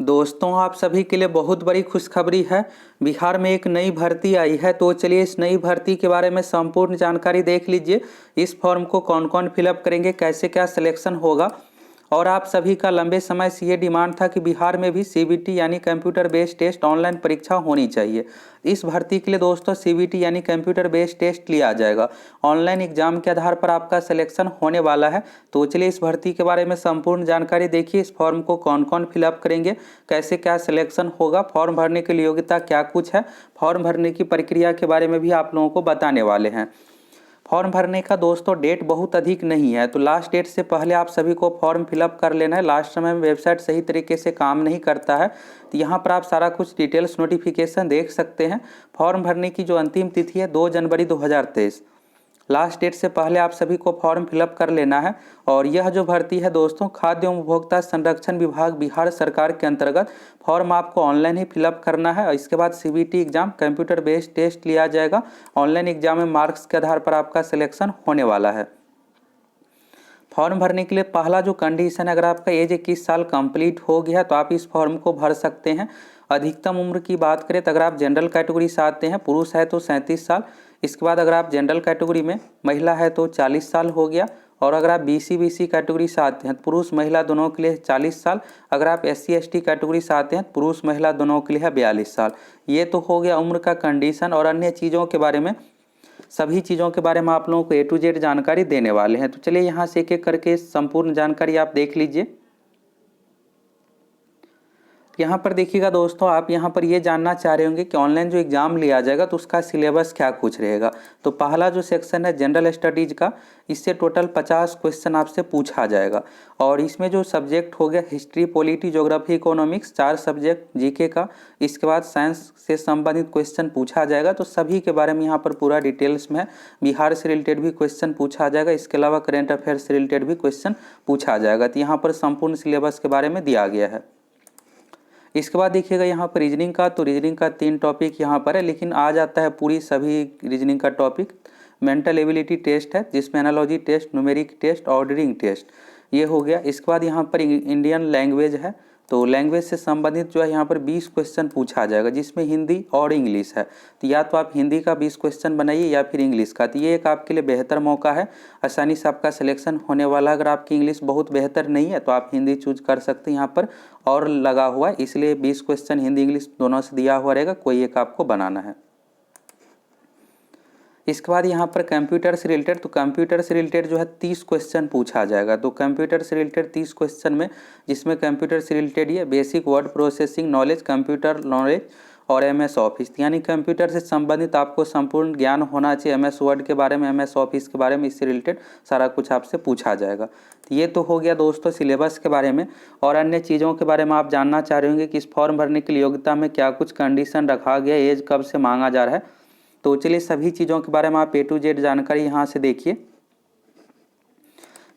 दोस्तों, आप सभी के लिए बहुत बड़ी खुशखबरी है। बिहार में एक नई भर्ती आई है। तो चलिए इस नई भर्ती के बारे में संपूर्ण जानकारी देख लीजिए। इस फॉर्म को कौन कौन फिलअप करेंगे, कैसे क्या सिलेक्शन होगा। और आप सभी का लंबे समय से ये डिमांड था कि बिहार में भी सीबीटी यानी कंप्यूटर बेस्ड टेस्ट ऑनलाइन परीक्षा होनी चाहिए। इस भर्ती के लिए दोस्तों सीबीटी यानी कंप्यूटर बेस्ड टेस्ट लिया जाएगा। ऑनलाइन एग्जाम के आधार पर आपका सिलेक्शन होने वाला है। तो चलिए इस भर्ती के बारे में संपूर्ण जानकारी देखिए। इस फॉर्म को कौन कौन फिलअप करेंगे, कैसे क्या सिलेक्शन होगा, फॉर्म भरने के लिए योग्यता क्या कुछ है, फॉर्म भरने की प्रक्रिया के बारे में भी आप लोगों को बताने वाले हैं। फॉर्म भरने का दोस्तों डेट बहुत अधिक नहीं है, तो लास्ट डेट से पहले आप सभी को फॉर्म फिलअप कर लेना है। लास्ट समय में वेबसाइट सही तरीके से काम नहीं करता है, तो यहाँ पर आप सारा कुछ डिटेल्स नोटिफिकेशन देख सकते हैं। फॉर्म भरने की जो अंतिम तिथि है 2 जनवरी 2023। लास्ट डेट से पहले आप सभी को फॉर्म फिलअप कर लेना है। और यह जो भर्ती है दोस्तों खाद्य एवं उपभोक्ता संरक्षण विभाग बिहार सरकार के अंतर्गत फॉर्म आपको ऑनलाइन ही फिलअप करना है। और इसके बाद CBT exam computer based test लिया जाएगा। ऑनलाइन एग्जाम में मार्क्स के आधार पर आपका सिलेक्शन होने वाला है। फॉर्म भरने के लिए पहला जो कंडीशन है, अगर आपका एज 21 साल कंप्लीट हो गया तो आप इस फॉर्म को भर सकते हैं। अधिकतम उम्र की बात करें तो अगर आप जनरल कैटेगरी से आते हैं, पुरुष है तो 37 साल। इसके बाद अगर आप जनरल कैटेगरी में महिला है तो 40 साल हो गया। और अगर आप बीसी कैटेगरी से आते हैं, पुरुष महिला दोनों के लिए 40 साल। अगर आप SC ST कैटेगरी से आते हैं, पुरुष महिला दोनों के लिए है 42 साल। ये तो हो गया उम्र का कंडीशन। और अन्य चीज़ों के बारे में, सभी चीज़ों के बारे में आप लोगों को A to Z जानकारी देने वाले हैं। तो चलिए यहाँ से एक एक करके संपूर्ण जानकारी आप देख लीजिए। यहाँ पर देखिएगा दोस्तों, आप यहाँ पर ये जानना चाह रहे होंगे कि ऑनलाइन जो एग्ज़ाम लिया जाएगा तो उसका सिलेबस क्या कुछ रहेगा। तो पहला जो सेक्शन है जनरल स्टडीज़ का, इससे टोटल 50 क्वेश्चन आपसे पूछा जाएगा। और इसमें जो सब्जेक्ट हो गया history, polity, geography, economics, 4 subject GK का। इसके बाद साइंस से संबंधित क्वेश्चन पूछा जाएगा। तो सभी के बारे में यहाँ पर पूरा डिटेल्स में है। बिहार से रिलेटेड भी क्वेश्चन पूछा जाएगा। इसके अलावा करेंट अफेयर्स से रिलेटेड भी क्वेश्चन पूछा जाएगा। तो यहाँ पर संपूर्ण सिलेबस के बारे में दिया गया है। इसके बाद देखिएगा यहाँ पर रीजनिंग का, तो रीजनिंग का 3 टॉपिक यहाँ पर है, लेकिन आ जाता है पूरी सभी रीजनिंग का टॉपिक। मेंटल एबिलिटी टेस्ट है जिसमें एनालॉजी टेस्ट, न्यूमेरिक टेस्ट और रीडिंग टेस्ट ये हो गया। इसके बाद यहाँ पर इंडियन लैंग्वेज है, तो लैंग्वेज से संबंधित जो है यहाँ पर 20 क्वेश्चन पूछा जाएगा, जिसमें हिंदी और इंग्लिश है। तो या तो आप हिंदी का 20 क्वेश्चन बनाइए या फिर इंग्लिश का। तो ये एक आपके लिए बेहतर मौका है, आसानी से आपका सिलेक्शन होने वाला है। अगर आपकी इंग्लिश बहुत बेहतर नहीं है तो आप हिंदी चूज कर सकते हैं। यहाँ पर और लगा हुआ है, इसलिए 20 क्वेश्चन हिंदी इंग्लिश दोनों से दिया हुआ रहेगा, कोई एक आपको बनाना है। इसके बाद यहाँ पर कंप्यूटर से रिलेटेड, तो कंप्यूटर से रिलेटेड जो है 30 क्वेश्चन पूछा जाएगा। तो कंप्यूटर से रिलेटेड 30 क्वेश्चन में, जिसमें कंप्यूटर से रिलेटेड ये basic word processing knowledge, computer knowledge और MS ऑफिस, यानी कंप्यूटर से संबंधित आपको संपूर्ण ज्ञान होना चाहिए। MS वर्ड के बारे में, MS ऑफिस के बारे में, इससे रिलेटेड सारा कुछ आपसे पूछा जाएगा। तो ये तो हो गया दोस्तों सिलेबस के बारे में। और अन्य चीज़ों के बारे में आप जानना चाह रहे होंगे कि इस फॉर्म भरने की योग्यता में क्या कुछ कंडीशन रखा गया, एज कब से मांगा जा रहा है। तो चलिए सभी चीज़ों के बारे में आप A to Z जानकारी यहाँ से देखिए।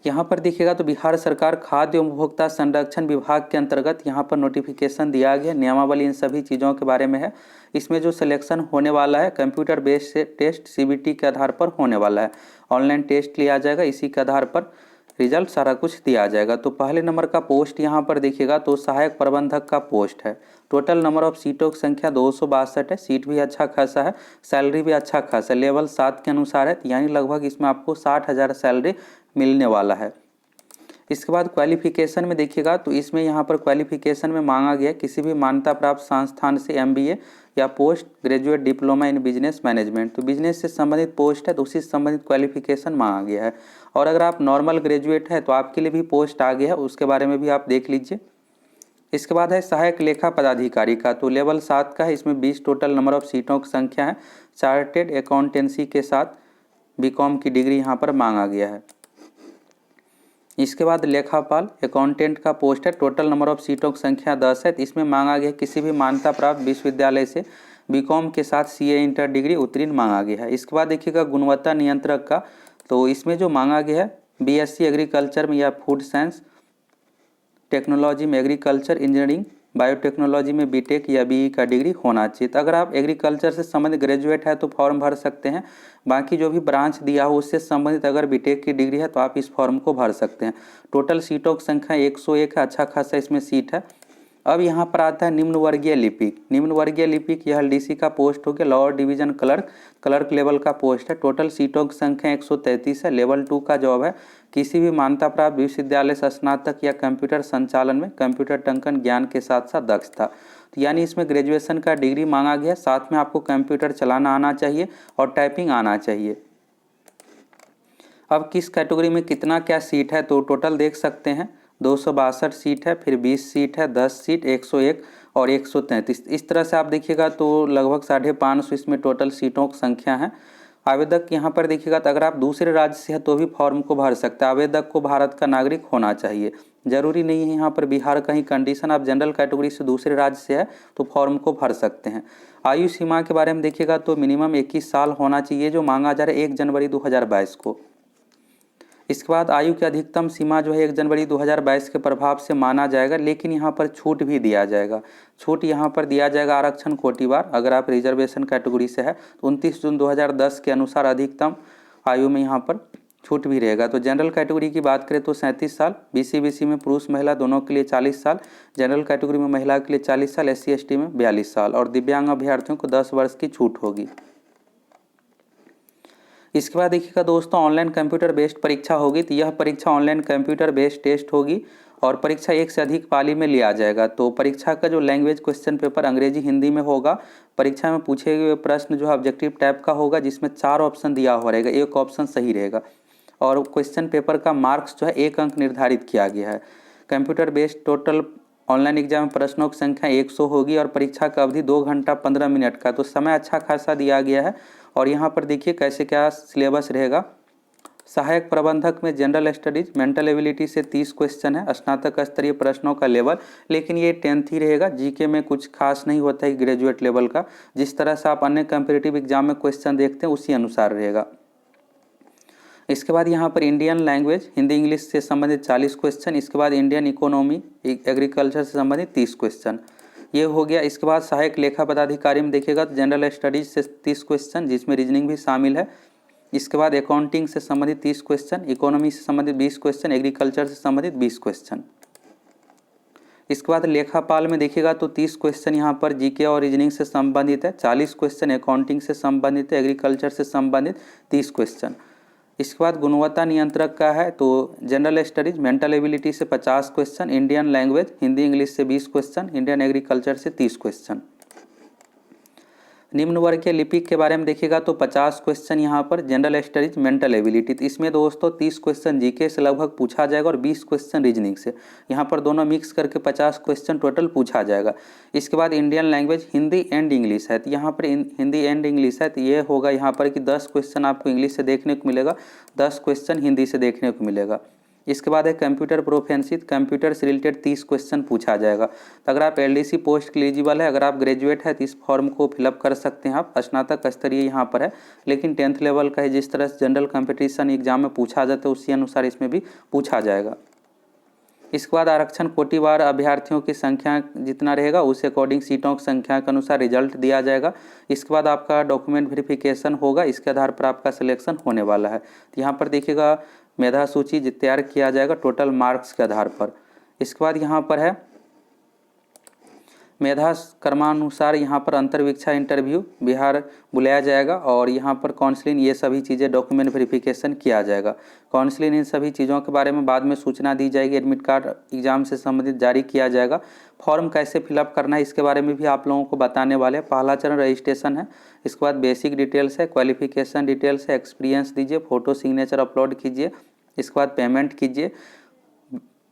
यहाँ पर देखिएगा तो बिहार सरकार खाद्य एवं उपभोक्ता संरक्षण विभाग के अंतर्गत यहाँ पर नोटिफिकेशन दिया गया। नियमावली इन सभी चीज़ों के बारे में है। इसमें जो सिलेक्शन होने वाला है कंप्यूटर बेस्ड टेस्ट CBT के आधार पर होने वाला है। ऑनलाइन टेस्ट लिया जाएगा, इसी के आधार पर रिजल्ट सारा कुछ दिया जाएगा। तो पहले नंबर का पोस्ट यहाँ पर देखिएगा तो सहायक प्रबंधक का पोस्ट है। टोटल नंबर ऑफ सीटों की संख्या 262 है। सीट भी अच्छा खासा है, सैलरी भी अच्छा खासा है, लेवल 7 के अनुसार है, यानी लगभग इसमें आपको 60,000 सैलरी मिलने वाला है। इसके बाद क्वालिफिकेशन में देखिएगा तो इसमें यहाँ पर क्वालिफिकेशन में मांगा गया किसी भी मान्यता प्राप्त संस्थान से MBA या post graduate diploma in business management. तो बिजनेस से संबंधित पोस्ट है तो उसी से संबंधित क्वालिफिकेशन मांगा गया है। और अगर आप नॉर्मल ग्रेजुएट है तो आपके लिए भी पोस्ट आ गया है, उसके बारे में भी आप देख लीजिए। इसके बाद है सहायक लेखा पदाधिकारी का, तो लेवल 7 का है। इसमें 20 टोटल नंबर ऑफ सीटों की संख्या है। चार्टेड अकाउंटेंसी के साथ BCom की डिग्री यहाँ पर मांगा गया है। इसके बाद लेखापाल अकाउंटेंट का पोस्ट है। टोटल नंबर ऑफ सीटों की संख्या 10 है। इसमें मांगा गया किसी भी मान्यता प्राप्त विश्वविद्यालय से BCom के साथ CA इंटर डिग्री उत्तीर्ण मांगा गया है। इसके बाद देखिएगा गुणवत्ता नियंत्रक का, तो इसमें जो मांगा गया है BSc एग्रीकल्चर में या फूड साइंस टेक्नोलॉजी में, एग्रीकल्चर इंजीनियरिंग बायोटेक्नोलॉजी में BTech या BE का डिग्री होना चाहिए। तो अगर आप एग्रीकल्चर से संबंधित ग्रेजुएट है तो फॉर्म भर सकते हैं। बाकी जो भी ब्रांच दिया हो उससे संबंधित अगर BTech की डिग्री है तो आप इस फॉर्म को भर सकते हैं। टोटल सीटों की संख्या 101 है, अच्छा खासा इसमें सीट है। अब यहाँ पर आता है निम्न वर्गीय लिपिक। निम्न वर्गीय लिपिक यह डीसी का पोस्ट हो गया, lower division clerk, clerk level का पोस्ट है। टोटल सीटों की संख्या 133 है। लेवल 2 का जॉब है। किसी भी मान्यता प्राप्त विश्वविद्यालय से स्नातक या कंप्यूटर संचालन में कंप्यूटर टंकन ज्ञान के साथ साथ दक्षता, तो यानी इसमें ग्रेजुएशन का डिग्री मांगा गया, साथ में आपको कंप्यूटर चलाना आना चाहिए और टाइपिंग आना चाहिए। अब किस कैटेगरी में कितना क्या सीट है, तो टोटल देख सकते हैं 262 सीट है, फिर 20 सीट है, 10 सीट, 101 और 133। इस तरह से आप देखिएगा तो लगभग 550 इसमें टोटल सीटों की संख्या है। आवेदक यहाँ पर देखिएगा तो अगर आप दूसरे राज्य से हैं तो भी फॉर्म को भर सकते हैं। आवेदक को भारत का नागरिक होना चाहिए, जरूरी नहीं है यहाँ पर बिहार का ही कंडीशन। आप जनरल कैटेगरी से दूसरे राज्य से है तो फॉर्म को भर सकते हैं। आयु सीमा के बारे में देखिएगा तो मिनिमम 21 साल होना चाहिए, जो मांगा जा रहा है 1 जनवरी 2022 को। इसके बाद आयु की अधिकतम सीमा जो है 1 जनवरी 2022 के प्रभाव से माना जाएगा, लेकिन यहाँ पर छूट भी दिया जाएगा। छूट यहाँ पर दिया जाएगा आरक्षण कोटिवार। अगर आप रिजर्वेशन कैटेगरी से है तो 29 जून 2010 के अनुसार अधिकतम आयु में यहाँ पर छूट भी रहेगा। तो जनरल कैटेगरी की बात करें तो 37 साल, बीसी में पुरुष महिला दोनों के लिए 40 साल, जनरल कैटेगरी में महिला के लिए 40 साल, SC/ST में 42 साल और दिव्यांग अभ्यर्थियों को 10 वर्ष की छूट होगी। इसके बाद देखिएगा दोस्तों, ऑनलाइन कंप्यूटर बेस्ड परीक्षा होगी। तो यह परीक्षा ऑनलाइन कंप्यूटर बेस्ड टेस्ट होगी और परीक्षा एक से अधिक पाली में लिया जाएगा। तो परीक्षा का जो लैंग्वेज क्वेश्चन पेपर अंग्रेजी हिंदी में होगा। परीक्षा में पूछे गए प्रश्न जो है ऑब्जेक्टिव टाइप का होगा, जिसमें 4 ऑप्शन दिया हुआ रहेगा, एक ऑप्शन सही रहेगा और क्वेश्चन पेपर का मार्क्स जो है 1 अंक निर्धारित किया गया है। Computer based total online exam में प्रश्नों की संख्या 100 होगी और परीक्षा का अवधि 2 घंटा 15 मिनट का, तो समय अच्छा खासा दिया गया है। और यहाँ पर देखिए कैसे क्या सिलेबस रहेगा। सहायक प्रबंधक में जनरल स्टडीज, मेंटल एबिलिटी से 30 क्वेश्चन है, स्नातक स्तरीय प्रश्नों का लेवल, लेकिन ये 10th ही रहेगा। जीके में कुछ खास नहीं होता है ग्रेजुएट लेवल का, जिस तरह से आप अन्य कम्पिटिटिव एग्जाम में क्वेश्चन देखते हैं उसी अनुसार रहेगा। इसके बाद यहाँ पर इंडियन लैंग्वेज हिंदी इंग्लिश से संबंधित 40 क्वेश्चन। इसके बाद इंडियन इकोनॉमी एग्रीकल्चर से संबंधित 30 क्वेश्चन, ये हो गया। इसके बाद सहायक लेखा पदाधिकारी में देखिएगा तो जनरल स्टडीज से 30 क्वेश्चन, जिसमें रीजनिंग भी शामिल है। इसके बाद अकाउंटिंग से संबंधित 30 क्वेश्चन, इकोनॉमी से संबंधित 20 क्वेश्चन, एग्रीकल्चर से संबंधित 20 क्वेश्चन। इसके बाद लेखापाल में देखिएगा तो 30 क्वेश्चन यहाँ पर जीके और रीजनिंग से संबंधित है, 40 क्वेश्चन अकाउंटिंग से संबंधित है, एग्रीकल्चर से संबंधित 30 क्वेश्चन। इसके बाद गुणवत्ता नियंत्रक का है तो जनरल स्टडीज मेंटल एबिलिटी से 50 question, Indian language Hindi English से 20 क्वेश्चन, इंडियन एग्रीकल्चर से 30 क्वेश्चन। निम्न वर्ग के लिपिक के बारे में देखिएगा तो 50 क्वेश्चन यहाँ पर जनरल स्टडीज मेंटल एबिलिटी। तो इसमें दोस्तों 30 क्वेश्चन जीके से लगभग पूछा जाएगा और 20 क्वेश्चन रीजनिंग से, यहाँ पर दोनों मिक्स करके 50 क्वेश्चन टोटल पूछा जाएगा। इसके बाद Indian language Hindi and English है, तो यहाँ पर हिंदी एंड इंग्लिश है, तो ये होगा यहाँ पर कि 10 क्वेश्चन आपको इंग्लिश से देखने को मिलेगा, 10 क्वेश्चन हिंदी से देखने को मिलेगा। इसके बाद है कंप्यूटर प्रोफेंसी, कंप्यूटर से रिलेटेड 30 क्वेश्चन पूछा जाएगा। तो अगर आप एलडीसी पोस्ट के एलिजिबल है, अगर आप ग्रेजुएट है तो इस फॉर्म को फिलअप कर सकते हैं आप। स्नातक स्तरीय यहाँ पर है, लेकिन 10th लेवल का है। जिस तरह से जनरल कंपटीशन एग्जाम में पूछा जाता है उसी अनुसार इसमें भी पूछा जाएगा। इसके बाद आरक्षण कोटिवार अभ्यर्थियों की संख्या जितना रहेगा उस अकॉर्डिंग सीटों की संख्या के अनुसार रिजल्ट दिया जाएगा। इसके बाद आपका डॉक्यूमेंट वेरिफिकेशन होगा, इसके आधार पर आपका सिलेक्शन होने वाला है। तो यहाँ पर देखिएगा मेधा सूची तैयार किया जाएगा टोटल मार्क्स के आधार पर। इसके बाद यहाँ पर है मेधा क्रमानुसार यहाँ पर अंतर्विक्षा इंटरव्यू बिहार बुलाया जाएगा और यहाँ पर काउंसलिंग, ये सभी चीज़ें डॉक्यूमेंट वेरिफिकेशन किया जाएगा। काउंसलिंग इन सभी चीज़ों के बारे में बाद में सूचना दी जाएगी। एडमिट कार्ड एग्जाम से संबंधित जारी किया जाएगा। फॉर्म कैसे फिलअप करना है इसके बारे में भी आप लोगों को बताने वाले हैं। पहला चरण रजिस्ट्रेशन है, इसके बाद बेसिक डिटेल्स है, क्वालिफिकेशन डिटेल्स है, एक्सपीरियंस दीजिए, फोटो सिग्नेचर अपलोड कीजिए। इसके बाद पेमेंट कीजिए।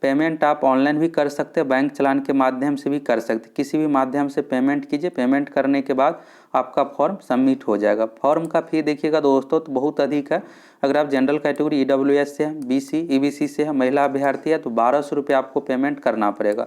पेमेंट आप ऑनलाइन भी कर सकते हैं, बैंक चालान के माध्यम से भी कर सकते हैं, किसी भी माध्यम से पेमेंट कीजिए। पेमेंट करने के बाद आपका फॉर्म सबमिट हो जाएगा। फॉर्म का फी देखिएगा दोस्तों तो बहुत अधिक है। अगर आप जनरल कैटेगरी EWS से हैं, BC EBC से है, महिला अभ्यर्थी है तो 1200 रुपये आपको पेमेंट करना पड़ेगा।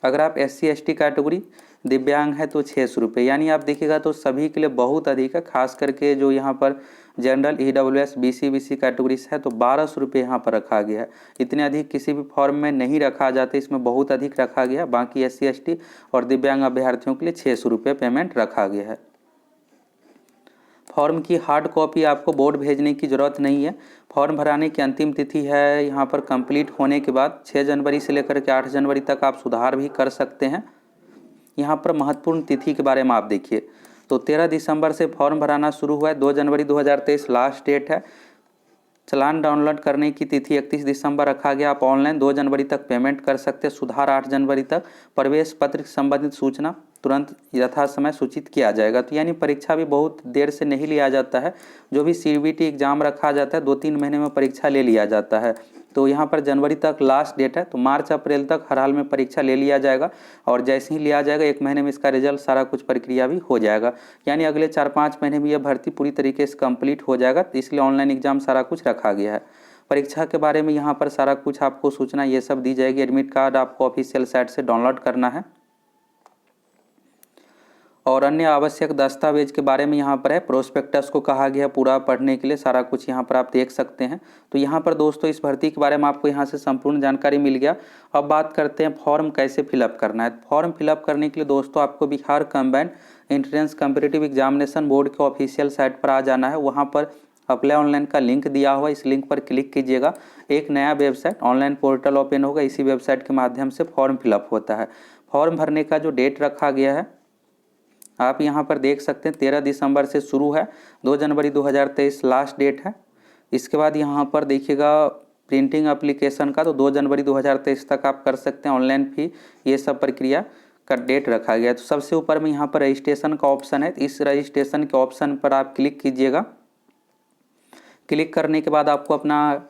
अगर आप SC/ST कैटेगरी दिव्यांग है तो 600 रुपये, यानी आप देखिएगा तो सभी के लिए बहुत अधिक है। खास करके जो यहाँ पर general EWS BC BC category से है तो 1200 रुपये यहाँ पर रखा गया है। इतने अधिक किसी भी फॉर्म में नहीं रखा जाता, इसमें बहुत अधिक रखा गया है। बाकी SC/ST और दिव्यांग अभ्यर्थियों के लिए 600 रुपये पेमेंट रखा गया है। फॉर्म की हार्ड कॉपी आपको बोर्ड भेजने की ज़रूरत नहीं है। फॉर्म भराने की अंतिम तिथि है यहाँ पर कंप्लीट होने के बाद 6 जनवरी से लेकर के 8 जनवरी तक आप सुधार भी कर सकते हैं। यहाँ पर महत्वपूर्ण तिथि के बारे में आप देखिए, तो 13 दिसंबर से फॉर्म भराना शुरू हुआ है, 2 जनवरी 2023 लास्ट डेट है। चालान डाउनलोड करने की तिथि 31 दिसंबर रखा गया। आप ऑनलाइन 2 जनवरी तक पेमेंट कर सकते हैं, सुधार 8 जनवरी तक। प्रवेश पत्र से संबंधित सूचना तुरंत यथासमय सूचित किया जाएगा। तो यानी परीक्षा भी बहुत देर से नहीं लिया जाता है, जो भी CBT एग्जाम रखा जाता है 2-3 महीने में परीक्षा ले लिया जाता है। तो यहाँ पर जनवरी तक लास्ट डेट है, तो मार्च अप्रैल तक हर हाल में परीक्षा ले लिया जाएगा, और जैसे ही लिया जाएगा 1 महीने में इसका रिजल्ट सारा कुछ प्रक्रिया भी हो जाएगा। यानी अगले 4-5 महीने में यह भर्ती पूरी तरीके से कंप्लीट हो जाएगा, तो इसलिए ऑनलाइन एग्जाम सारा कुछ रखा गया है। परीक्षा के बारे में यहाँ पर सारा कुछ आपको सूचना ये सब दी जाएगी। एडमिट कार्ड आपको ऑफिशियल साइट से डाउनलोड करना है, और अन्य आवश्यक दस्तावेज के बारे में यहाँ पर है। प्रोस्पेक्टस को कहा गया पूरा पढ़ने के लिए, सारा कुछ यहाँ पर आप देख सकते हैं। तो यहाँ पर दोस्तों इस भर्ती के बारे में आपको यहाँ से संपूर्ण जानकारी मिल गया। अब बात करते हैं फॉर्म कैसे फिलअप करना है। फॉर्म फिलअप करने के लिए दोस्तों आपको Bihar combined entrance competitive examination board के ऑफिशियल साइट पर आ जाना है। वहाँ पर अप्लाई ऑनलाइन का लिंक दिया हुआ है, इस लिंक पर क्लिक कीजिएगा। एक नया वेबसाइट ऑनलाइन पोर्टल ओपन होगा, इसी वेबसाइट के माध्यम से फॉर्म फिलअप होता है। फॉर्म भरने का जो डेट रखा गया है आप यहाँ पर देख सकते हैं, 13 दिसंबर से शुरू है, 2 जनवरी 2023 लास्ट डेट है। इसके बाद यहाँ पर देखिएगा प्रिंटिंग एप्लीकेशन का, तो 2 जनवरी 2023 तक आप कर सकते हैं। ऑनलाइन फी ये सब प्रक्रिया का डेट रखा गया है। तो सबसे ऊपर में यहाँ पर रजिस्ट्रेशन का ऑप्शन है, इस रजिस्ट्रेशन के ऑप्शन पर आप क्लिक कीजिएगा। क्लिक करने के बाद आपको अपना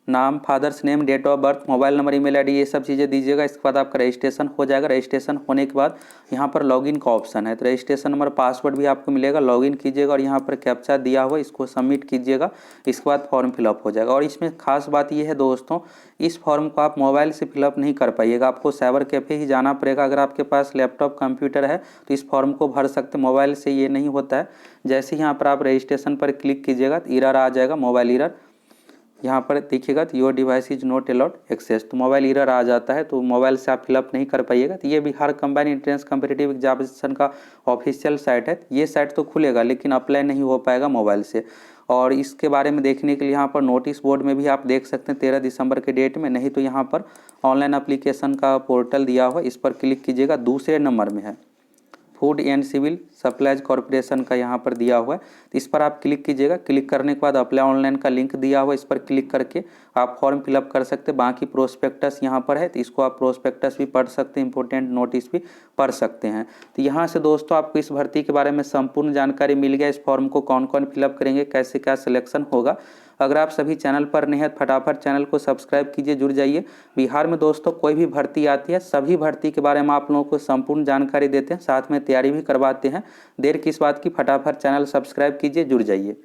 नाम, father's name, date of birth, mobile number, email ID ये सब चीज़ें दीजिएगा। इसके बाद आपका रजिस्ट्रेशन हो जाएगा। रजिस्ट्रेशन होने के बाद यहाँ पर लॉगिन का ऑप्शन है, तो रजिस्ट्रेशन नंबर, पासवर्ड भी आपको मिलेगा। लॉगिन कीजिएगा और यहाँ पर कैप्चा दिया हुआ इसको सबमिट कीजिएगा। इसके बाद फॉर्म फिलअप हो जाएगा। और इसमें खास बात ये है दोस्तों, इस फॉर्म को आप मोबाइल से फिलअप नहीं कर पाइएगा, आपको साइबर कैफ़े ही जाना पड़ेगा। अगर आपके पास लैपटॉप कंप्यूटर है तो इस फॉर्म को भर सकते, मोबाइल से ये नहीं होता है। जैसे यहाँ पर आप रजिस्ट्रेशन पर क्लिक कीजिएगा तो एरर आ जाएगा, मोबाइल एरर। यहाँ पर देखिएगा तो your device is not allowed access, तो मोबाइल एरर आ जाता है, तो मोबाइल से आप फिलअप नहीं कर पाइएगा। तो ये Bihar combined entrance competitive examination का ऑफिशियल साइट है। ये साइट तो खुलेगा लेकिन अप्लाई नहीं हो पाएगा मोबाइल से। और इसके बारे में देखने के लिए यहाँ पर नोटिस बोर्ड में भी आप देख सकते हैं 13 दिसंबर के डेट में, नहीं तो यहाँ पर ऑनलाइन एप्लीकेशन का पोर्टल दिया हुआ, इस पर क्लिक कीजिएगा। दूसरे नंबर में है food and civil supplies corporation का यहाँ पर दिया हुआ है, तो इस पर आप क्लिक कीजिएगा। क्लिक करने के बाद अप्लाई ऑनलाइन का लिंक दिया हुआ है, इस पर क्लिक करके आप फॉर्म फिलअप कर सकते हैं। बाकी प्रोस्पेक्टस यहाँ पर है, तो इसको आप प्रोस्पेक्टस भी पढ़ सकते हैं, इंपॉर्टेंट नोटिस भी पढ़ सकते हैं। तो यहाँ से दोस्तों आपको इस भर्ती के बारे में संपूर्ण जानकारी मिल गया। इस फॉर्म को कौन कौन फिलअप करेंगे, कैसे क्या सिलेक्शन होगा। अगर आप सभी चैनल पर नए हैं फटाफट चैनल को सब्सक्राइब कीजिए, जुड़ जाइए। बिहार में दोस्तों कोई भी भर्ती आती है, सभी भर्ती के बारे में आप लोगों को संपूर्ण जानकारी देते हैं, साथ में तैयारी भी करवाते हैं। देर किस बात की, फटाफट चैनल सब्सक्राइब कीजिए, जुड़ जाइए।